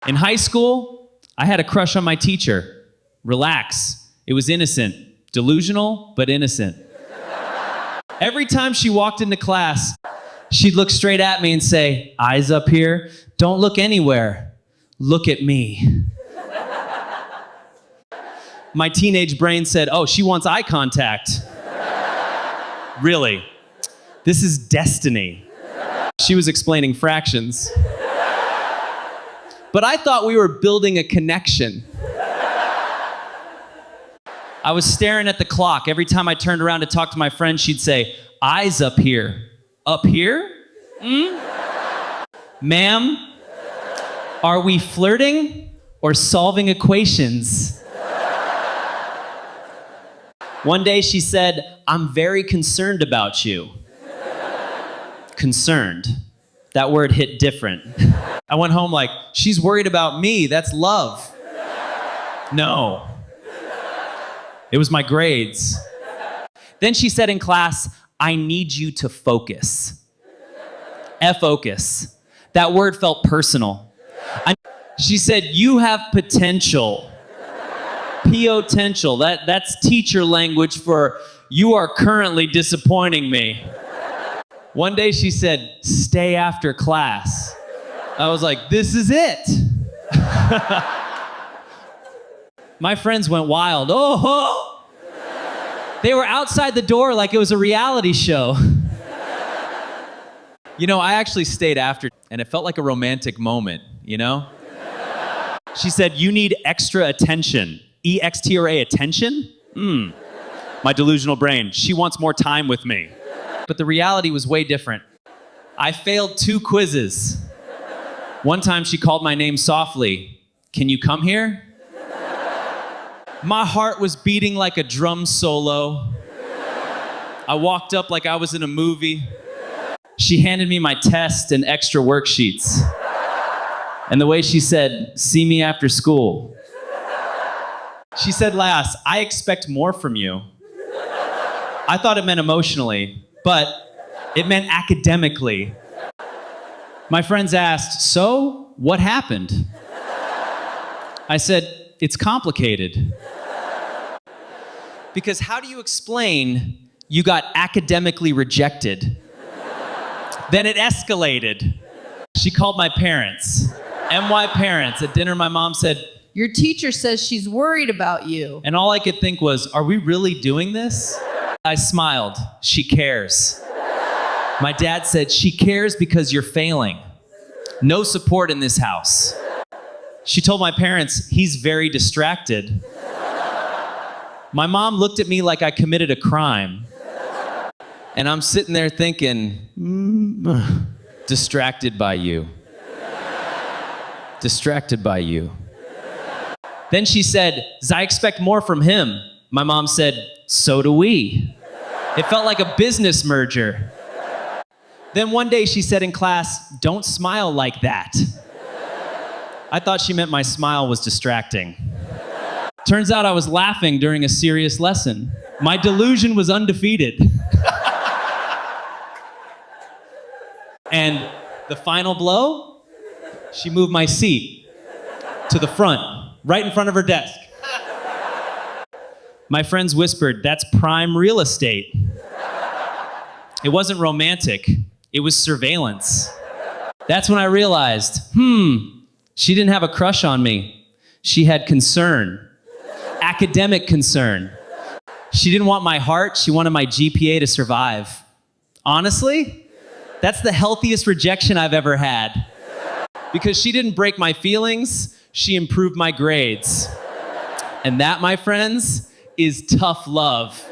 In high school, I had a crush on my teacher. Relax. It was innocent. Delusional, but innocent. Every time she walked into class, she'd look straight at me and say, "Eyes up here, don't look anywhere. Look at me." My teenage brain said, "Oh, she wants eye contact." Really? This is destiny. She was explaining fractions. But I thought we were building a connection. I was staring at the clock. Every time I turned around to talk to my friend, she'd say, "Eyes up here." Up here? Ma'am, are we flirting or solving equations? One day she said, "I'm very concerned about you." Concerned. That word hit different. I went home like, she's worried about me, that's love. No. It was my grades. Then she said in class, "I need you to focus." Focus. That word felt personal. She said, "You have potential." Potential. That's teacher language for "you are currently disappointing me." One day she said, "Stay after class." I was like, this is it. My friends went wild. Oh! They were outside the door like it was a reality show. You know, I actually stayed after, and it felt like a romantic moment, you know? She said, "You need extra attention." E-X-T-R-A, attention? My delusional brain. She wants more time with me. But the reality was way different. I failed 2 quizzes. One time she called my name softly. "Can you come here?" My heart was beating like a drum solo. I walked up like I was in a movie. She handed me my test and extra worksheets. And the way she said, "See me after school." She said last, "I expect more from you." I thought it meant emotionally, but it meant academically. My friends asked, "So, what happened?" I said, "It's complicated." Because how do you explain you got academically rejected? Then it escalated. She called my parents. My parents. At dinner, my mom said, "Your teacher says she's worried about you." and all I could think was, are we really doing this? I smiled. She cares. My dad said, "She cares because you're failing. No support in this house." She told my parents, "He's very distracted." My mom looked at me like I committed a crime. And I'm sitting there thinking, distracted by you. Distracted by you. Then she said, "I expect more from him." My mom said, "So do we." It felt like a business merger. Then one day she said in class, "Don't smile like that." I thought she meant my smile was distracting. Turns out I was laughing during a serious lesson. My delusion was undefeated. And the final blow, she moved my seat to the front, right in front of her desk. My friends whispered, "That's prime real estate." It wasn't romantic, it was surveillance. That's when I realized, she didn't have a crush on me. She had concern, academic concern. She didn't want my heart, she wanted my GPA to survive. Honestly, that's the healthiest rejection I've ever had. Because she didn't break my feelings, she improved my grades. And that, my friends, is tough love.